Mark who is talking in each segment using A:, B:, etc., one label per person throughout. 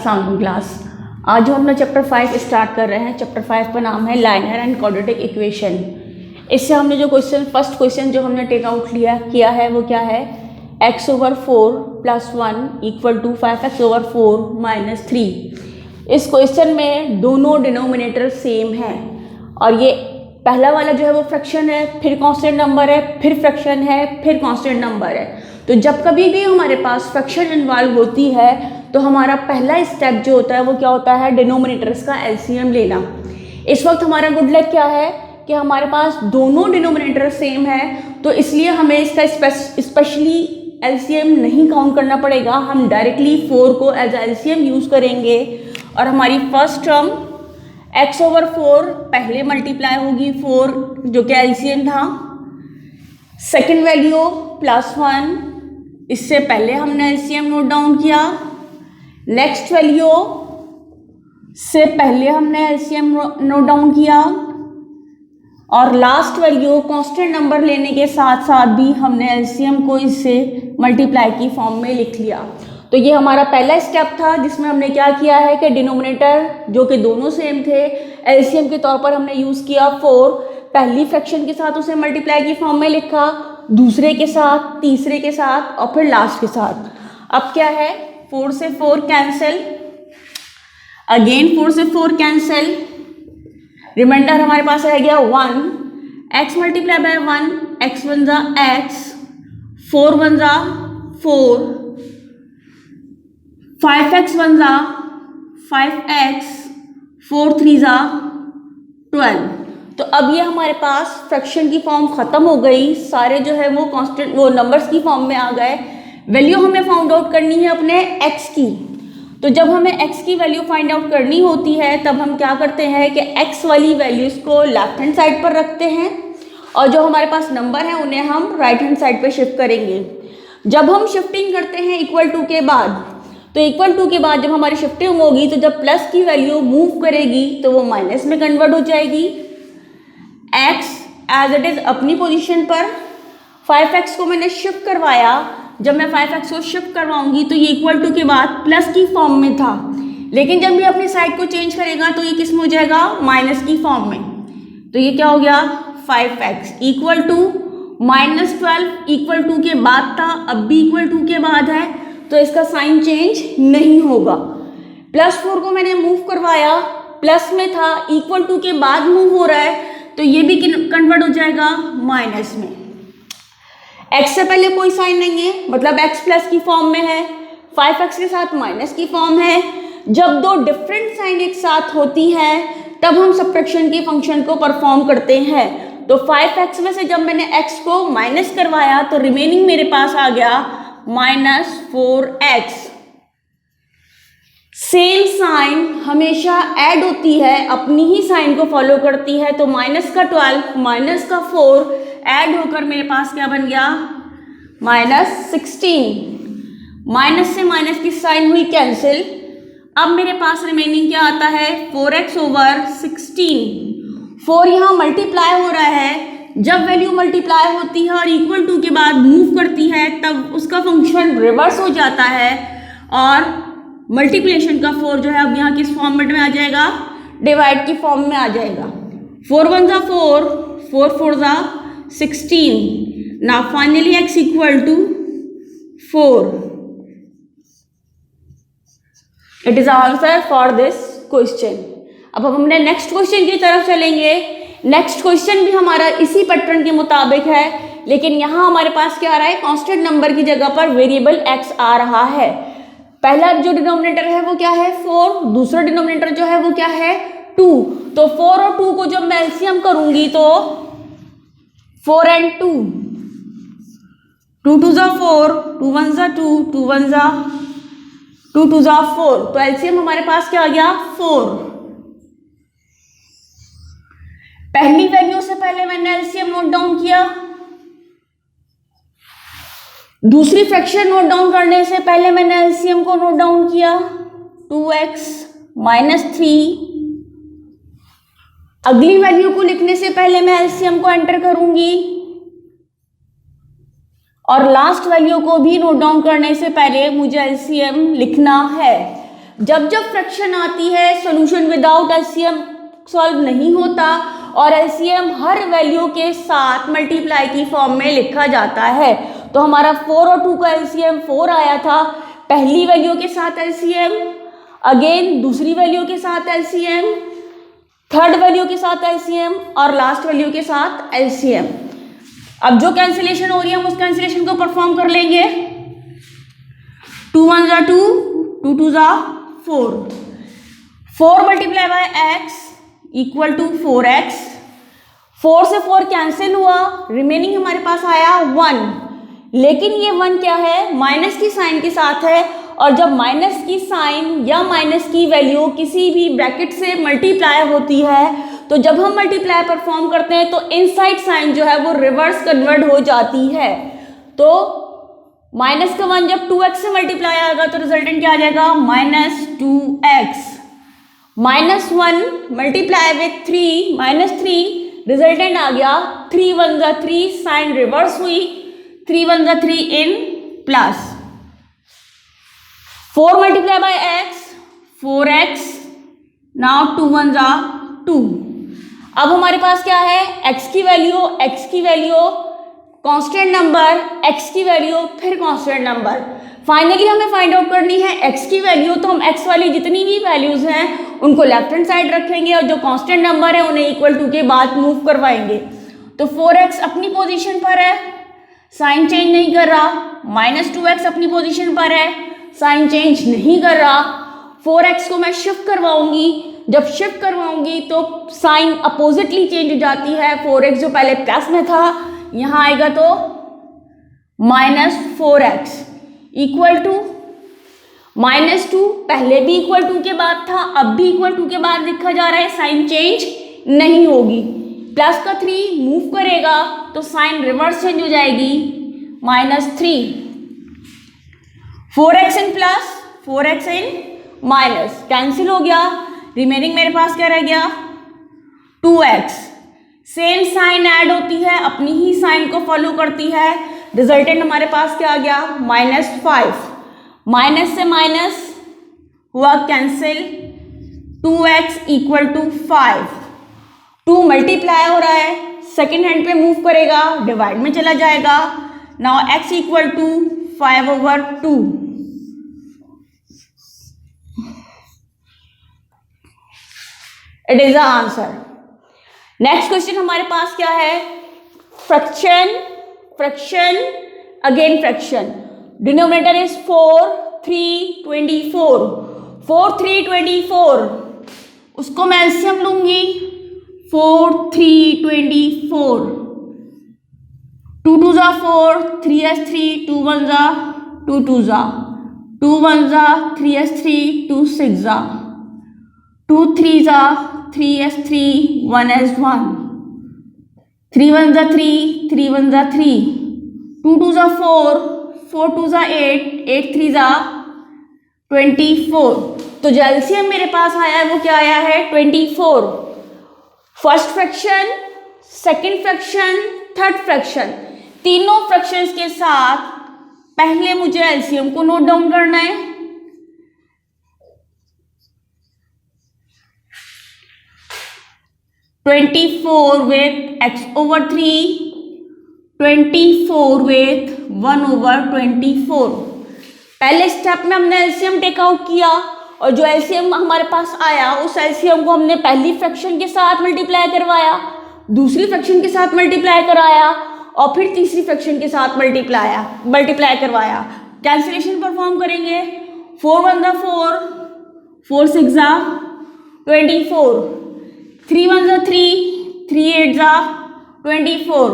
A: अस्सलाम वालेकुम क्लास। आज हम लोग चैप्टर 5 स्टार्ट कर रहे हैं। चैप्टर 5 का नाम है लाइनर एंड क्वाड्रेटिक इक्वेशन। इससे हमने जो फर्स्ट क्वेश्चन जो हमने टेक आउट किया है वो क्या है, x/4 + 1 = 5x/4 - 3। इस क्वेश्चन में दोनों डिनोमिनेटर सेम है और ये पहला वाला जो है वो फ्रैक्शन है, फिर कांस्टेंट नंबर है, फिर फ्रैक्शन है, फिर कांस्टेंट नंबर है। तो जब कभी भी हमारे पास फ्रैक्शन इन्वॉल्व होती है तो हमारा पहला स्टेप जो होता है वो क्या होता है, डिनोमिनेटर्स का एलसीएम लेना। इस वक्त हमारा गुड लक क्या है कि हमारे पास दोनों डिनोमिनेटर सेम है, तो इसलिए हमें इसका स्पेशली एलसीएम नहीं काउंट करना पड़ेगा। हम डायरेक्टली 4 को एज एलसीएम यूज़ करेंगे और हमारी फर्स्ट टर्म x/4 पहले मल्टीप्लाई होगी 4 जो कि एलसीएम था, सेकेंड वैल्यू +1 इससे पहले हमने एलसीएम नोट डाउन किया, नेक्स्ट वैल्यू से पहले हमने एलसीएम नोट डाउन किया और लास्ट वैल्यू कांस्टेंट नंबर लेने के साथ साथ भी हमने एलसीएम को इससे मल्टीप्लाई की फॉर्म में लिख लिया। तो ये हमारा पहला स्टेप था जिसमें हमने क्या किया है कि डिनोमिनेटर जो कि दोनों सेम थे एलसीएम के तौर पर हमने यूज़ किया 4, पहली फ्रैक्शन के साथ उसे मल्टीप्लाई की फॉर्म में लिखा, दूसरे के साथ, तीसरे के साथ और फिर लास्ट के साथ। अब क्या है, 4 से 4 कैंसिल, अगेन 4 से 4 कैंसिल, रिमाइंडर हमारे पास रह गया 1, x × 1 x 1 = x, 4 1 = 4, 5x 1 = 5x, 4 3 = 12। तो अब ये हमारे पास फ्रैक्शन की फॉर्म ख़त्म हो गई, सारे जो है वो कांस्टेंट वो नंबर्स की फॉर्म में आ गए। वैल्यू हमें फाइंड आउट करनी है अपने x की। तो जब हमें x की वैल्यू फाइंड आउट करनी होती है तब हम क्या करते हैं कि x वाली वैल्यूज़ को लेफ्ट हैंड साइड पर रखते हैं और जो हमारे पास नंबर हैं उन्हें हम राइट हैंड साइड पर शिफ्ट करेंगे। जब हम शिफ्टिंग करते हैं = के बाद, तो = के बाद जब हमारी शिफ्टिंग होगी तो जब प्लस की वैल्यू मूव करेगी तो वो माइनस में कन्वर्ट हो जाएगी। x एज इट इज़ अपनी पोजीशन पर, 5x को मैंने शिफ्ट करवाया, जब मैं 5x को शिफ्ट करवाऊंगी तो ये = के बाद प्लस की फॉर्म में था, लेकिन जब ये अपनी साइड को चेंज करेगा तो ये किस में हो जाएगा, माइनस की फॉर्म में। तो ये क्या हो गया, 5x = -12 = के बाद था, अब भी = के बाद है तो इसका साइन चेंज नहीं होगा। +4 को मैंने मूव करवाया, प्लस में था, = के बाद मूव हो रहा है तो ये भी कन्वर्ट हो जाएगा माइनस में। x से पहले कोई साइन नहीं है, मतलब x प्लस की फॉर्म में है, 5x के साथ माइनस की फॉर्म है। जब दो डिफरेंट साइन एक साथ होती है तब हम सब्ट्रैक्शन के फंक्शन को परफॉर्म करते हैं। तो 5x में से जब मैंने x को माइनस करवाया तो रिमेनिंग मेरे पास आ गया -4x। सेम साइन हमेशा ऐड होती है, अपनी ही साइन को फॉलो करती है। तो -12 -4 ऐड होकर मेरे पास क्या बन गया, -16। माइनस से माइनस की साइन हुई कैंसिल, अब मेरे पास रिमेनिंग क्या आता है, 4x/16। 4 यहाँ मल्टीप्लाई हो रहा है, जब वैल्यू मल्टीप्लाई होती है और = के बाद मूव करती है तब उसका फंक्शन रिवर्स हो जाता है और मल्टीप्लिकेशन का 4 जो है अब यहाँ किस फॉर्मेट में आ जाएगा, डिवाइड की फॉर्म में आ जाएगा। 4 1 = 4, 4 4 = 16। Now finally x = 4। It is answer for this question. अब हम अपने नेक्स्ट क्वेश्चन की तरफ चलेंगे। नेक्स्ट क्वेश्चन भी हमारा इसी पैटर्न के मुताबिक है, लेकिन यहाँ हमारे पास क्या आ रहा है, कांस्टेंट नंबर की जगह पर वेरिएबल x आ रहा है। पहला जो डिनोमिनेटर है वो क्या है, 4, दूसरा डिनोमिनेटर जो है वो क्या है, 2। तो 4 और 2 को जब मैं एलसीएम करूंगी तो 4 and 2, 2 2 = 4, 2 1 = 2, 2 1 = 2 2 = 4। तो एलसीएम हमारे पास क्या आ गया, 4। पहली वैल्यू से पहले मैंने एलसीएम नोट डाउन किया, दूसरी फ्रैक्शन नोट डाउन करने से पहले मैंने एलसीएम को नोट डाउन किया, 2x - 3। अगली वैल्यू को लिखने से पहले मैं एलसीएम को एंटर करूंगी और लास्ट वैल्यू को भी नोट डाउन करने से पहले मुझे एलसीएम लिखना है। जब जब फ्रैक्शन आती है सॉल्यूशन विदाउट एलसीएम सॉल्व नहीं होता और एलसीएम हर वैल्यू के साथ मल्टीप्लाई की फॉर्म में लिखा जाता है। तो हमारा 4 और 2 का एलसीएम 4 आया था, पहली वैल्यू के साथ एलसीएम, अगेन दूसरी वैल्यू के साथ एलसीएम, थर्ड वैल्यू के साथ एलसीएम और लास्ट वैल्यू के साथ एलसीएम। अब जो कैंसिलेशन हो रही है हम उस कैंसिलेशन को परफॉर्म कर लेंगे। 2 1 2, 2 2 4, 4 multiply by x equal to 4x, 4 से 4 कैंसिल हुआ, रिमेनिंग हमारे पास आया 1, लेकिन ये 1 क्या है, माइनस की साइन के साथ है, और जब माइनस की साइन या माइनस की वैल्यू किसी भी ब्रैकेट से मल्टीप्लाई होती है तो जब हम मल्टीप्लाई परफॉर्म करते हैं तो इनसाइड साइन जो है वो रिवर्स कन्वर्ट हो जाती है। तो माइनस का 1 जब 2x से मल्टीप्लाई आएगा तो रिजल्टेंट क्या आ जाएगा, -2x, -1 मल्टीप्लाई विथ 3 -3, रिजल्टेंट आ गया 3 1 3, साइन रिवर्स हुई, 3 1 3 इन plus 4 multiply by x 4x, now 2 1 2। अब हमारे पास क्या है, x की वैल्यू कांस्टेंट नंबर, x की वैल्यू फिर कांस्टेंट नंबर। फाइनली हमें फाइंड आउट करनी है x की वैल्यू, तो हम x वाली जितनी भी वैल्यूज हैं उनको लेफ्ट हैंड साइड रखेंगे और जो कांस्टेंट नंबर है उन्हें इक्वल टू के बाद मूव करवाएंगे। तो 4x अपनी पोजीशन पर है, साइन चेंज नहीं कर रहा, -2x अपनी पोजीशन पर है, साइन चेंज नहीं कर रहा। 4x को मैं शिफ्ट करवाऊंगी, जब शिफ्ट करवाऊंगी तो साइन अपोजिटली चेंज हो जाती है, 4x जो पहले प्लस में था यहाँ आएगा तो -4x इक्वल टू -2, पहले भी इक्वल टू के बाद था, अब भी इक्वल टू के बाद लिखा जा रहा है, साइन चेंज नहीं होगी। प्लस का 3 मूव करेगा तो साइन रिवर्स चेंज हो जाएगी, -3, 4x in plus 4x in minus, cancel हो गया, रिमेनिंग मेरे पास क्या रह गया, 2x। सेम साइन ऐड होती है, अपनी ही साइन को फॉलो करती है, रिजल्टेंट हमारे पास क्या आ गया, -5, माइनस से माइनस हुआ cancel, 2x equal to 5, 2 multiply हो रहा है, सेकेंड हैंड पे मूव करेगा, डिवाइड में चला जाएगा, now x equal to 5/2। It is the answer. Next question हमारे पास क्या है, fraction again fraction, denominator is 4 3 24, 4 3 24, उसको मैं एलसीएम लूंगी, 4 3 24, 2 2 4, 3s3, 2 1 2 2 2 1 3s3, 2 6 2 3 3s3, 1s1, 3 1 3, 3 1 3, 2 2 4, 4 2 8, 8 3 24। तो जो एलसीएम मेरे पास आया है वो क्या आया है, 24। First fraction, second fraction, third fraction, तीनों फ्रैक्शंस के साथ पहले मुझे एलसीएम को नोट डाउन करना है। 24 with x/3, 24 with 1/24। पहले स्टेप में हमने एलसीएम टेक आउट किया और जो एलसीएम हमारे पास आया उस एलसीएम को हमने पहली फ्रैक्शन के साथ मल्टीप्लाई करवाया, दूसरी फ्रैक्शन के साथ मल्टीप्लाई कराया और फिर तीसरी फ्रैक्शन के साथ मल्टीप्लाई करवाया। कैंसिलेशन परफॉर्म करेंगे, 4 1 4, 4 6 24, 3 1 3, 3 8 24,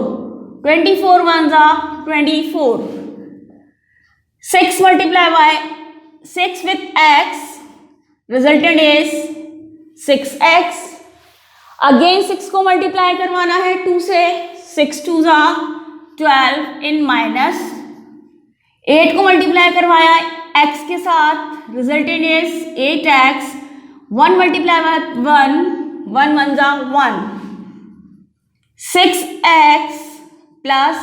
A: 24 1 24, 6 multiply by 6 with x, resultant is 6x। Again 6 को मल्टीप्लाई करवाना है 2 से, 6 2 12 इन माइनस, 8 को मल्टीप्लाई करवाया x के साथ, resultant is 8x, 1 multiply by 1 1 1, 6x plus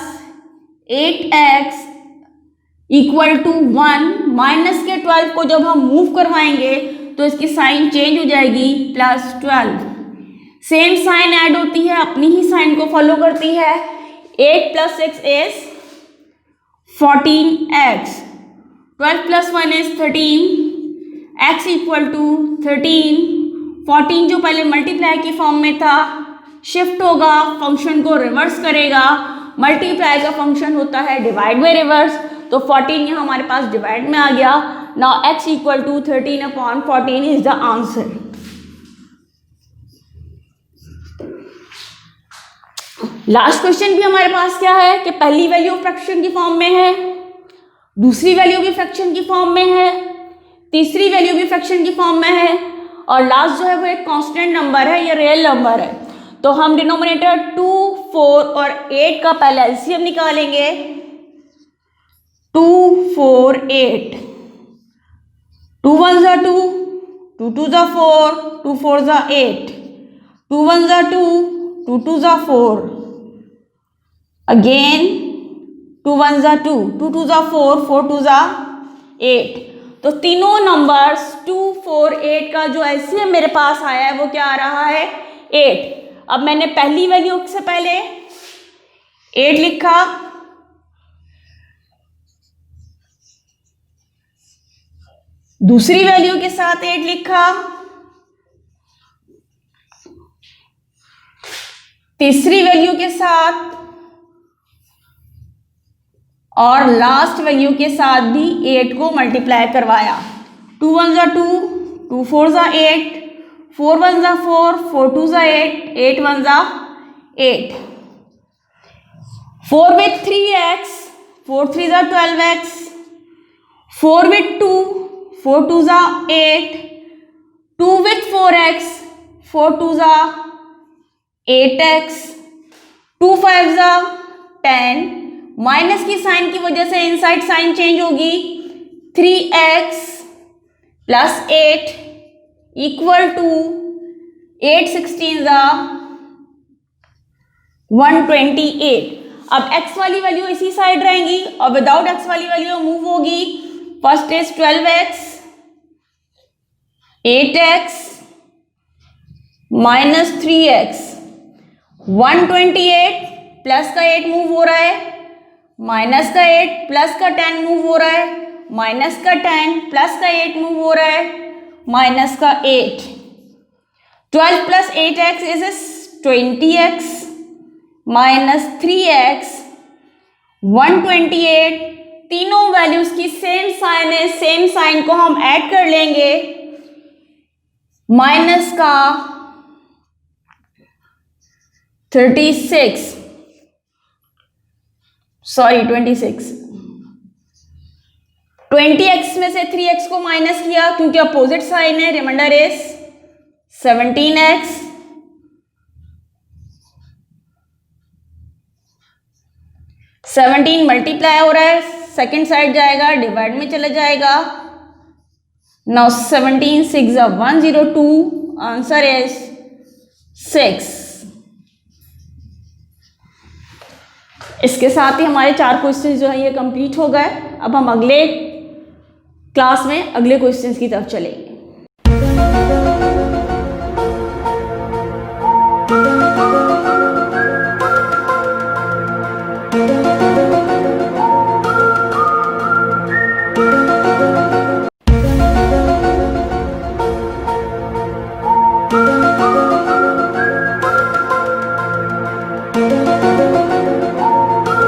A: 8x equal to 1, minus के 12 को जब हम मूव करवाएंगे तो इसकी साइन चेंज हो जाएगी, प्लस 12। सेम साइन ऐड होती है, अपनी ही साइन को फॉलो करती है। 8 + 6 is 14x, 12 + 1 is 13, x equal to 13। 14 जो पहले मल्टीप्लाई की फॉर्म में था शिफ्ट होगा, फंक्शन को रिवर्स करेगा। मल्टीप्लाई का फंक्शन होता है डिवाइड बाय रिवर्स, तो 14 यहाँ हमारे पास डिवाइड में आ गया। Now x equal to 13/14 is the answer. Last question भी हमारे पास क्या है कि पहली वैल्यू फ्रैक्शन की फॉर्म में है, दूसरी वैल्यू भी फ्रैक्शन की फॉर्म में है, तीसरी वैल्यू भी फ्रैक्शन की फॉर्म में है, और लास्ट जो है वो एक कांस्टेंट नंबर है, ये रियल नंबर है। तो हम डिनोमिनेटर 2, 4 और 8 का पहले एलसीएम निकालेंगे। 2, 4, 8, 2 1 ज़ा 2, 2 2 ज़ा 4, 2 4 ज़ा 8, 2 1 ज़ा 2, 2 2 ज़ा 4, अगेन 2 1 ज़ा 2, 2 2 ज़ा 4, 4 2 ज़ा 8। तो तीनों नंबर्स 2, 4, 8 का जो एलसीएम मेरे पास आया है वो क्या आ रहा है, 8। अब मैंने पहली वैल्यू से पहले 8 लिखा, दूसरी वैल्यू के साथ 8 लिखा, तीसरी वैल्यू के साथ, और लास्ट वैल्यू के साथ भी 8 को मल्टीप्लाई करवाया। 2 1 ज़ा 2, 2 4 ज़ा 8, 4 1 ज़ा 4, 4 2 ज़ा 8, 8 1 ज़ा 8। 4 with 3x, 4 3 ज़ा 12x, 4 with 2, 4 2 ज़ा 8, 2 with 4x, 4 2 ज़ा 8x, 2 5 ज़ा 10। माइनस की साइन की वजह से इनसाइड साइन चेंज होगी। 3x + 8 इक्वल टू 8 16 ज़ा 128। अब x वाली वैल्यू इसी साइड रहेंगी और विदाउट x वाली वैल्यू मूव होगी। First is 12x, 8x minus 3x, 128 plus का 8 मूव हो रहा है, माइनस का 8 प्लस का 10 मूव हो रहा है, माइनस का 10 प्लस का 8 मूव हो रहा है, माइनस का 8। 12 + 8x is 20x minus 3x 128। तीनों वैल्यूज की सेम साइन है, सेम साइन को हम ऐड कर लेंगे। माइनस का 26 20x में से 3x को माइनस किया क्योंकि अपोजिट साइन है, रिमाइंडर इज 17x। 17 मल्टीप्लाई हो रहा है, सेकेंड साइड जाएगा, डिवाइड में चला जाएगा। Now 17 6 102, answer is 6। इसके साथ ही हमारे 4 क्वेश्चन जो है ये कंप्लीट हो गए। अब हम अगले क्लास में अगले क्वेश्चंस की तरफ चलेंगे।